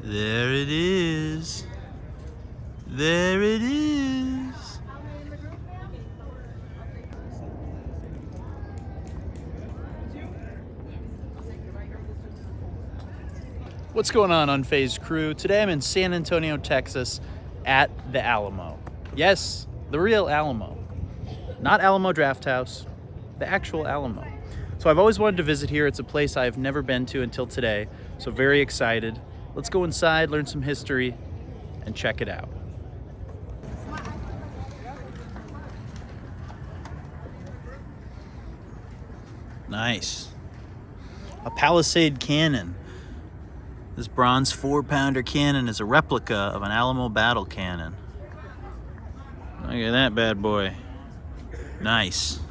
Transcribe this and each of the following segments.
There it is. There it is. What's going on, Unfazed crew? Today I'm in San Antonio, Texas at the Alamo. Yes, the real Alamo. Not Alamo Drafthouse, the actual Alamo. So I've always wanted to visit here. It's a place I've never been to until today. So very excited. Let's go inside, learn some history, and check it out. Nice. A Palisade cannon. This bronze 4-pounder cannon is a replica of an Alamo battle cannon. Look at that bad boy. Nice.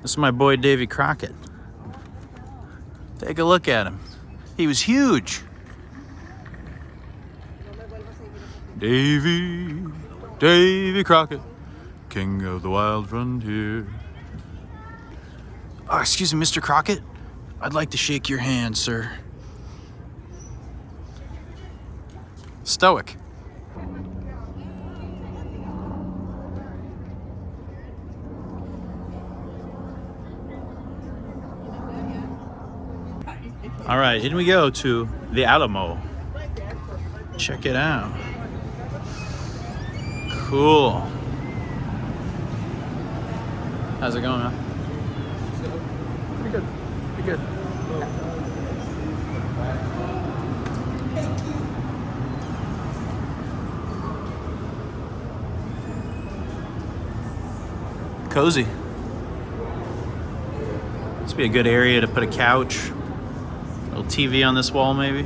This is my boy Davy Crockett. Take a look at him. He was huge. Davy Crockett, king of the wild frontier. Oh, excuse me, Mr. Crockett. I'd like to shake your hand, sir. Stoic. All right, here we go to the Alamo. Check it out. Cool. How's it going, man? Pretty good. Pretty good. Cozy. This would be a good area to put a couch, a little TV on this wall, maybe.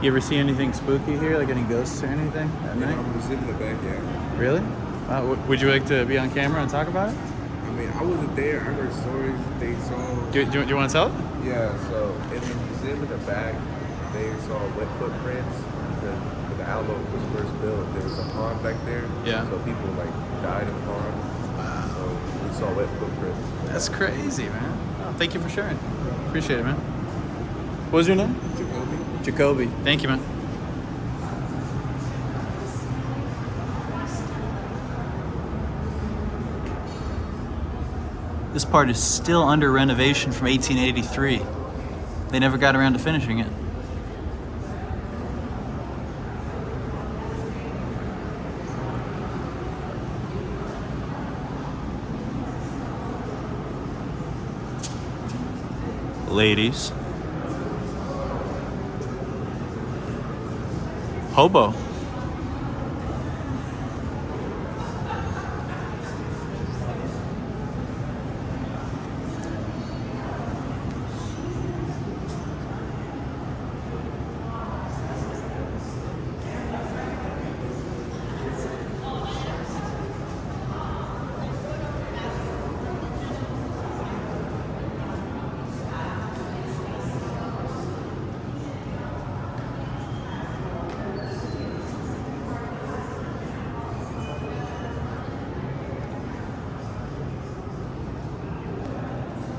You ever see anything spooky here, like any ghosts or anything at night? I'm sitting in the back, yeah. Really? Would you like to be on camera and talk about it? I mean, I wasn't there. I heard stories they saw. Do you want to tell it? Yeah, so in the museum in the back, they saw wet footprints because when the Alamo was first built, there was a pond back there. Yeah. So people died in the pond. Wow. So we saw wet footprints. That's crazy, man. Oh, thank you for sharing. Appreciate it, man. What was your name? Jacoby. Thank you, man. This part is still under renovation from 1883. They never got around to finishing it. Ladies. Hobo.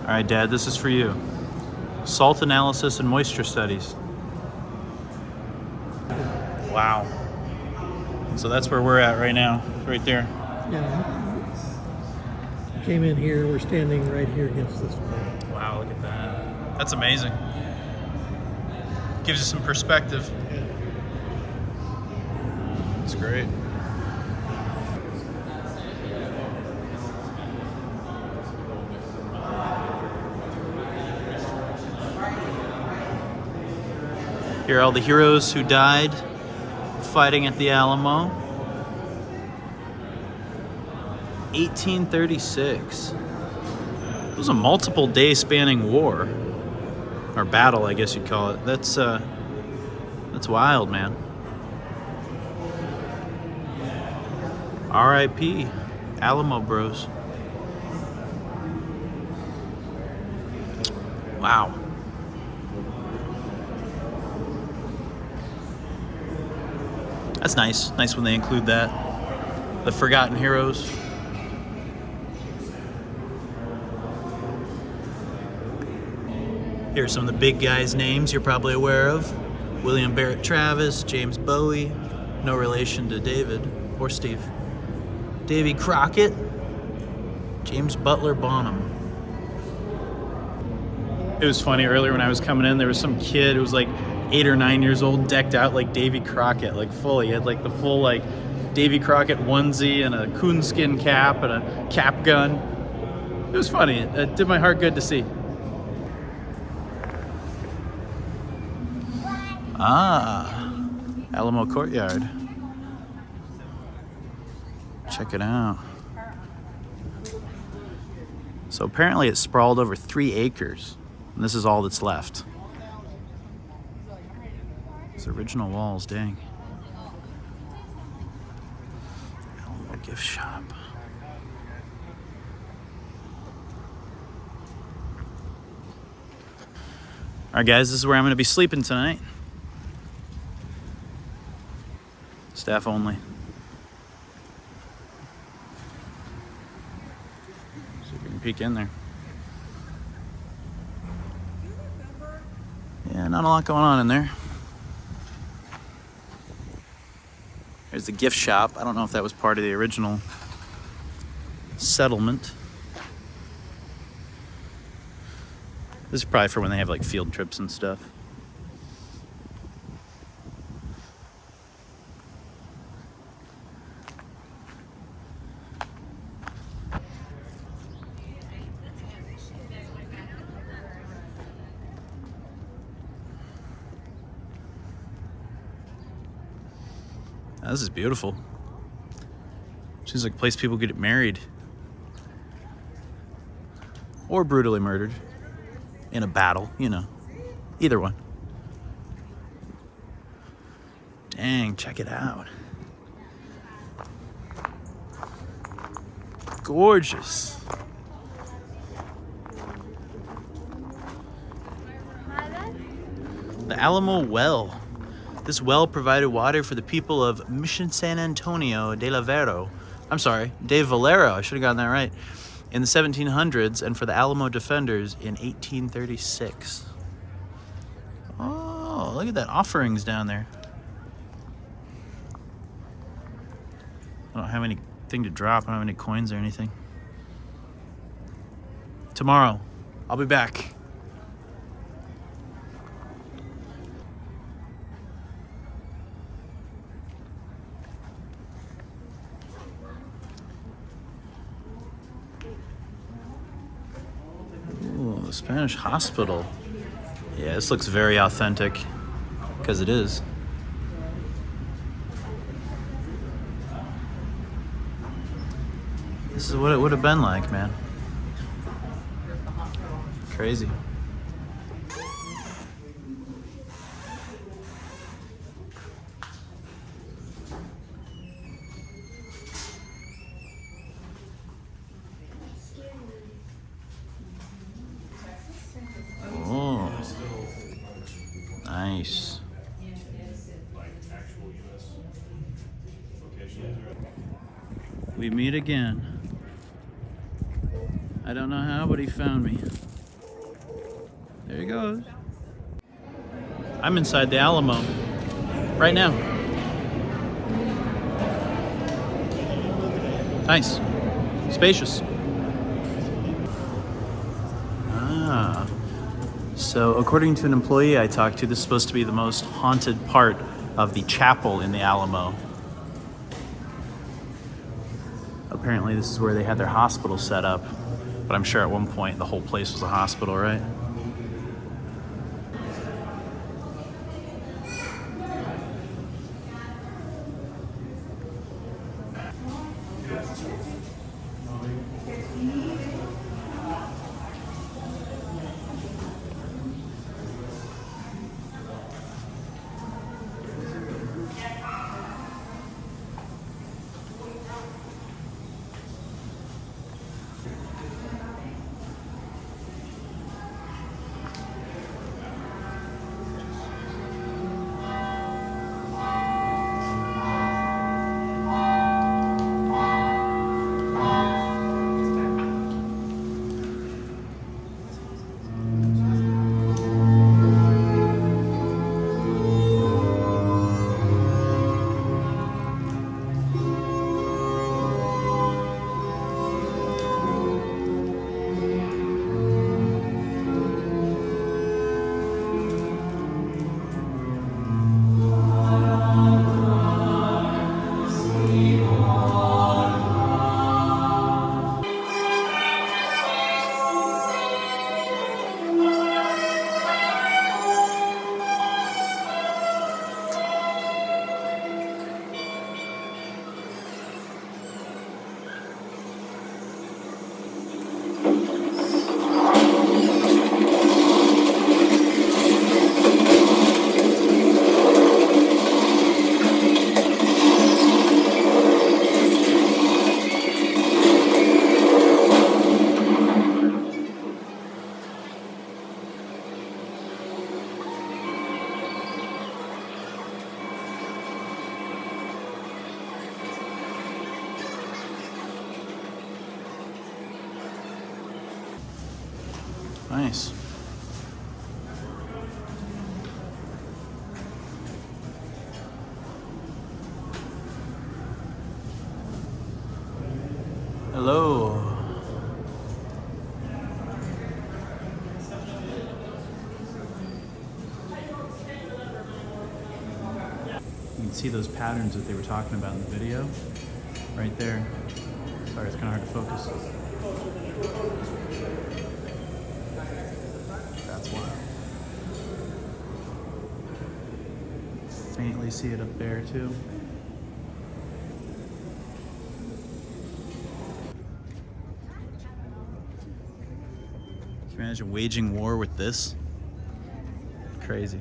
All right, Dad, this is for you. Salt analysis and moisture studies. Wow. So that's where we're at right now, right there. Yeah. Came in here, we're standing right here against this wall. Wow, look at that. That's amazing. Gives you some perspective. It's great. Here are all the heroes who died fighting at the Alamo. 1836. It was a multiple day spanning war. Or battle, I guess you'd call it. That's wild, man. R.I.P. Alamo Bros. Wow. That's nice. Nice when they include that. The forgotten heroes. Here's some of the big guys' names you're probably aware of. William Barrett Travis, James Bowie, no relation to David or Steve. Davy Crockett, James Butler Bonham. It was funny, earlier when I was coming in, there was some kid who was like 8 or 9 years old, decked out like Davy Crockett, like fully. He had like the full like Davy Crockett onesie and a coonskin cap and a cap gun. It was funny. It did my heart good to see. Ah, Alamo Courtyard. Check it out. So apparently it sprawled over 3 acres, and this is all that's left. It's original walls, dang. Alamo gift shop. All right, guys, this is where I'm going to be sleeping tonight. Staff only. See if we can peek in there. Yeah, not a lot going on in there. There's the gift shop. I don't know if that was part of the original settlement. This is probably for when they have like field trips and stuff. Oh, this is beautiful. Seems like a place people get married. Or brutally murdered. In a battle, you know. Either one. Dang, check it out. Gorgeous. The Alamo Well. This well provided water for the people of Mission San Antonio de Valero. De Valero, I should have gotten that right. In the 1700s, and for the Alamo defenders in 1836. Oh, look at that, offerings down there. I don't have anything to drop. I don't have any coins or anything. Tomorrow, I'll be back. Spanish hospital. Yeah, this looks very authentic, because it is. This is what it would have been like, man. Crazy. Nice. We meet again. I don't know how, but he found me. There he goes. I'm inside the Alamo right now. Nice. Spacious. Ah. So according to an employee I talked to, this is supposed to be the most haunted part of the chapel in the Alamo. Apparently this is where they had their hospital set up, but I'm sure at one point the whole place was a hospital, right? Nice. Hello. You can see those patterns that they were talking about in the video. Right there. Sorry, it's kind of hard to focus. That's one. Faintly see it up there too. Can you imagine waging war with this? Crazy.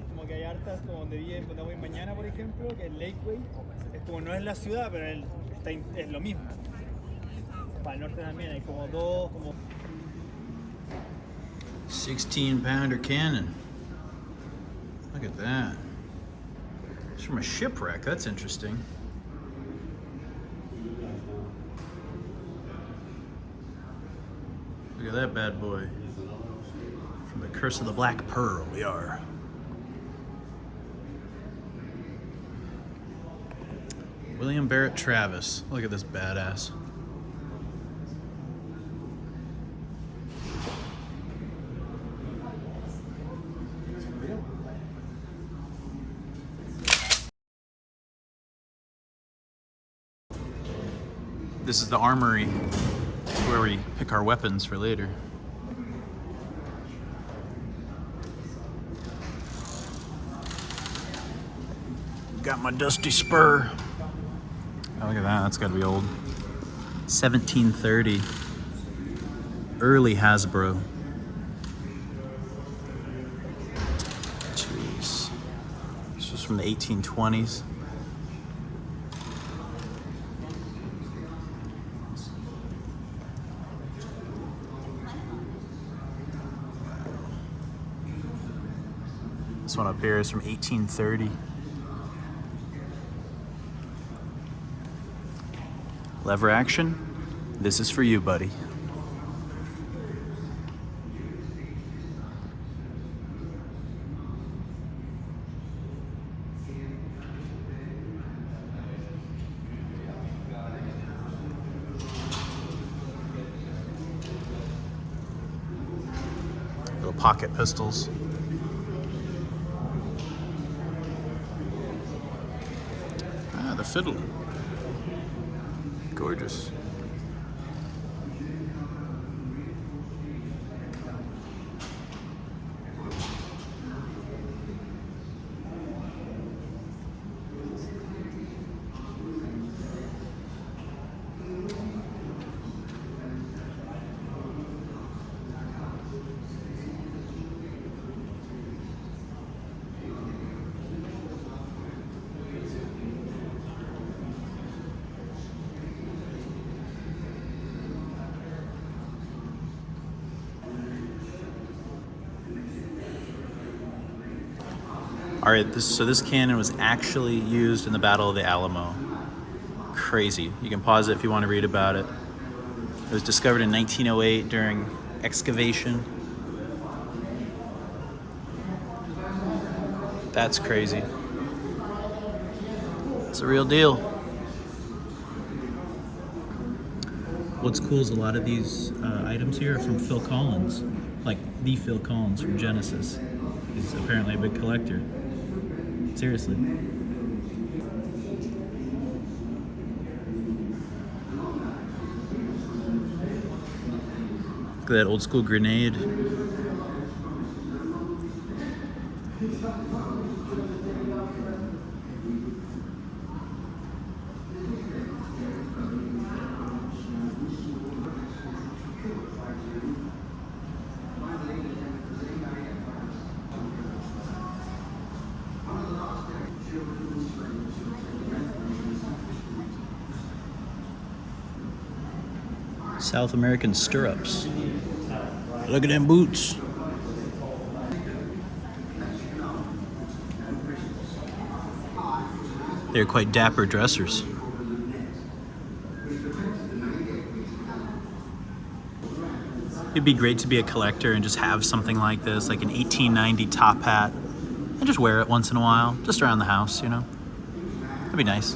Como que hay hartas, como donde voy mañana, por ejemplo, que el Lakeway, es como no es la ciudad, pero es lo mismo. Para el norte también hay como dos, como 16-pounder cannon. Look at that. It's from a shipwreck. That's interesting. Look at that bad boy. From the Curse of the Black Pearl, we are. William Barrett Travis. Look at this badass. This is the armory where we pick our weapons for later. Got my dusty spur. Oh, look at that, that's gotta be old. 1730. Early Hasbro. Jeez. This was from the 1820s. This one up here is from 1830. Lever action, this is for you, buddy. Little pocket pistols. Ah, the fiddle. Gorgeous. All right, this cannon was actually used in the Battle of the Alamo. Crazy. You can pause it if you want to read about it. It was discovered in 1908 during excavation. That's crazy. It's a real deal. What's cool is a lot of these items here are from Phil Collins. Like the Phil Collins from Genesis. He's apparently a big collector. Seriously. Look at that old school grenade. South American stirrups. Look at them boots. They're quite dapper dressers. It'd be great to be a collector and just have something like this, like an 1890 top hat, and just wear it once in a while, just around the house, you know? That'd be nice.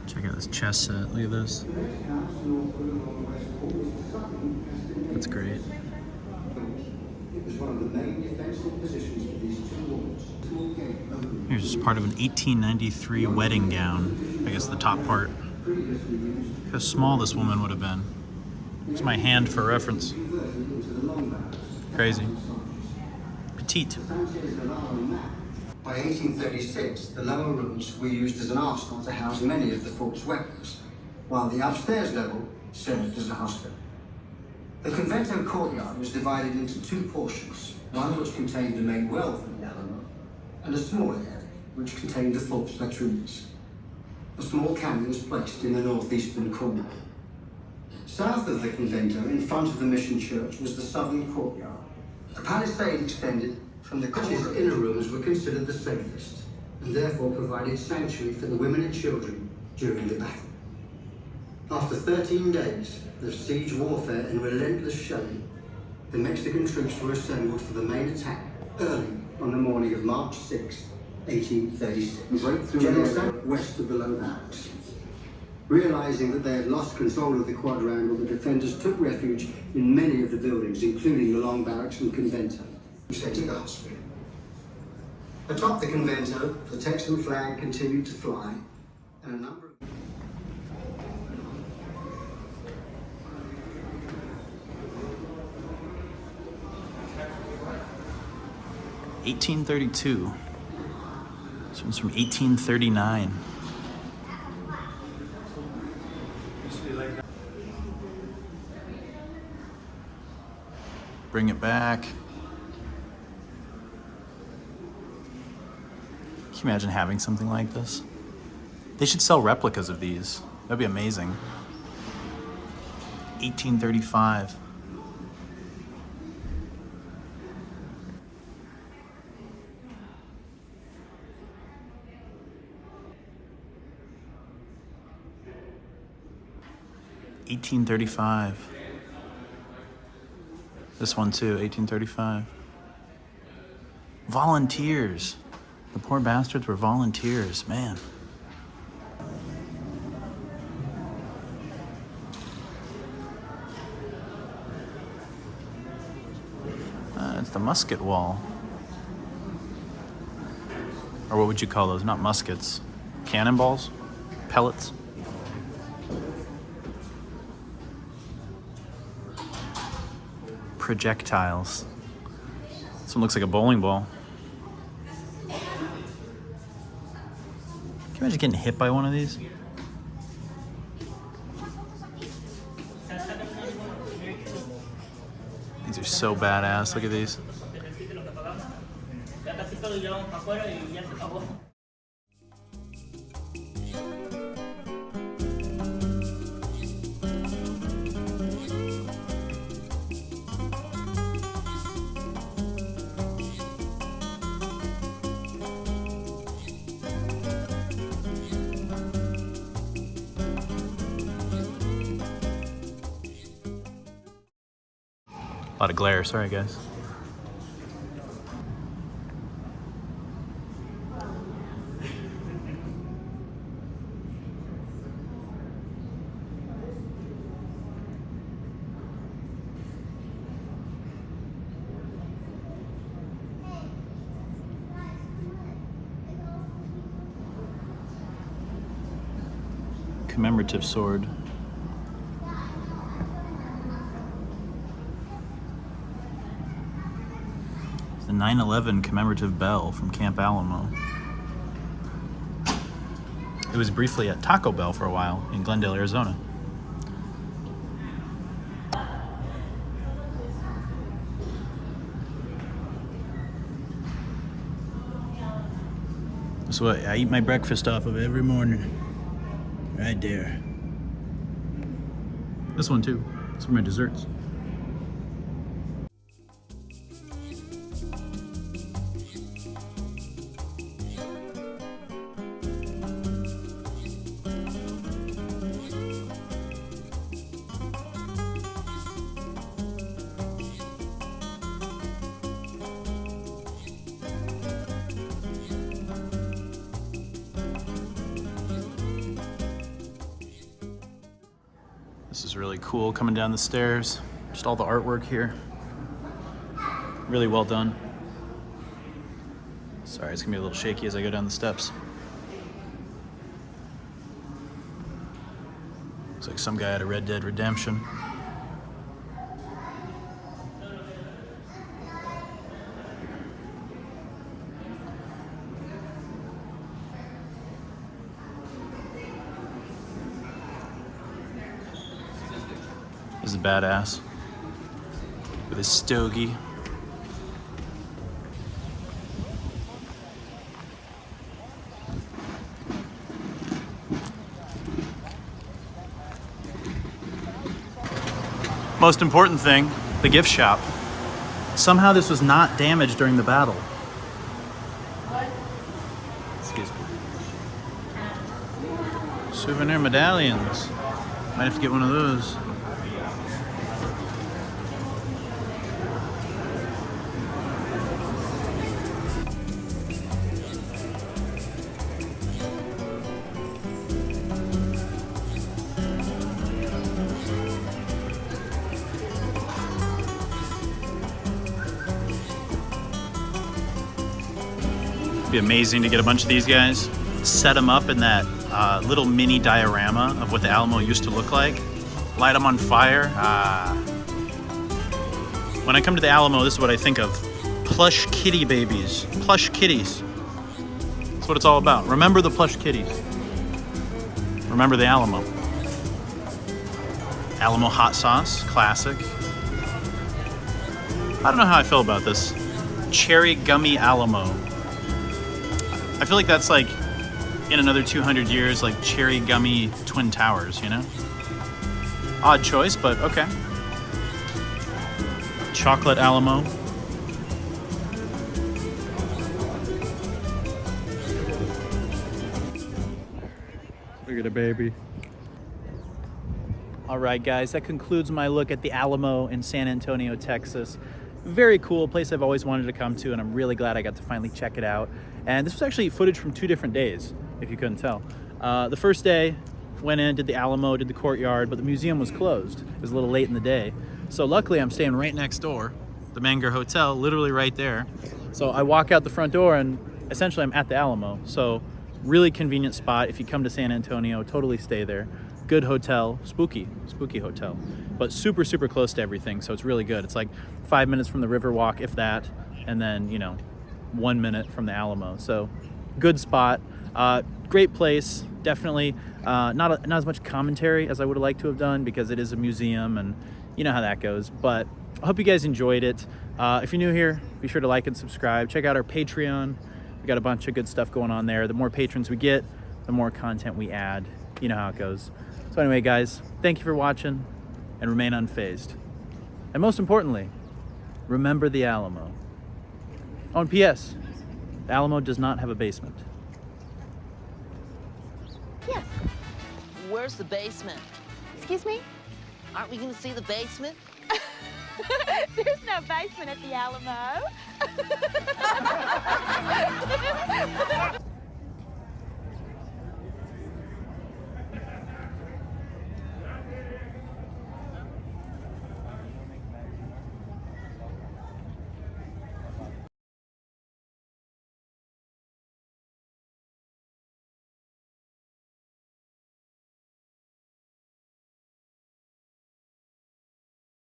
Check out this chess set. Look at this. That's great. Here's just part of an 1893 wedding gown. I guess the top part. Look how small this woman would have been. It's my hand for reference. Crazy. Petite. By 1836, the lower rooms were used as an arsenal to house many of the fort's weapons, while the upstairs level served as a hospital. The convento courtyard was divided into two portions, one which contained the main wealth of the Alamo, and a smaller area which contained the fort's latrines. A small canyon was placed in the northeastern corner. South of the convento, in front of the mission church, was the southern courtyard. A palisade extended from the church's inner rooms were considered the safest, and therefore provided sanctuary for the women and children during the battle. After 13 days of siege warfare and relentless shelling, the Mexican troops were assembled for the main attack early on the morning of March 6, 1836. Break through an area west of the low barracks. Realizing that they had lost control of the quadrangle, the defenders took refuge in many of the buildings, including the long barracks and convento, which they took the hospital. Atop the convento, the Texan flag continued to fly, and a number of... $1832. This one's from 1839. Bring it back. Can you imagine having something like this? They should sell replicas of these. That'd be amazing. 1835. $1835. This one too, 1835. Volunteers. The poor bastards were volunteers, man. It's the musket wall. Or what would you call those? Not muskets. Cannonballs? Pellets? Projectiles. This one looks like a bowling ball. Can you imagine getting hit by one of these? These are so badass. Look at these. A lot of glare, sorry guys. Commemorative sword. The 9/11 commemorative bell from Camp Alamo. It was briefly at Taco Bell for a while in Glendale, Arizona. That's what I eat my breakfast off of every morning. Right there. This one too. It's for my desserts. This is really cool coming down the stairs. Just all the artwork here. Really well done. Sorry, it's gonna be a little shaky as I go down the steps. Looks like some guy had a Red Dead Redemption. This is badass. With his stogie. Most important thing, the gift shop. Somehow this was not damaged during the battle. Excuse me. Souvenir medallions. Might have to get one of those. Be amazing to get a bunch of these guys, set them up in that little mini diorama of what the Alamo used to look like, light them on fire. When I come to the Alamo, this is what I think of. Plush kitty babies, plush kitties. That's what it's all about. Remember the plush kitties. Remember the Alamo. Alamo hot sauce, classic. I don't know how I feel about this. Cherry gummy Alamo. I feel like that's like, in another 200 years, like cherry gummy Twin Towers, you know? Odd choice, but okay. Chocolate Alamo. Look at a baby. All right, guys, that concludes my look at the Alamo in San Antonio, Texas. Very cool place I've always wanted to come to, and I'm really glad I got to finally check it out. And this was actually footage from 2 different days, if you couldn't tell. The first day, went in, did the Alamo, did the Courtyard, but the museum was closed. It was a little late in the day. So luckily I'm staying right next door, the Menger Hotel, literally right there. So I walk out the front door and essentially I'm at the Alamo. So really convenient spot. If you come to San Antonio, totally stay there. Good hotel, spooky hotel, but super, super close to everything. So it's really good. It's like 5 minutes from the Riverwalk, if that, and then, you know, 1 minute from the Alamo. So good spot, great place. Definitely not as much commentary as I would have liked to have done because it is a museum and you know how that goes. But I hope you guys enjoyed it. If you're new here, be sure to like and subscribe. Check out our Patreon. We got a bunch of good stuff going on there. The more patrons we get, the more content we add. You know how it goes. So anyway, guys, thank you for watching and remain unfazed. And most importantly, remember the Alamo. Oh, and P.S. The Alamo does not have a basement. Yes. Where's the basement? Excuse me? Aren't we going to see the basement? There's no basement at the Alamo.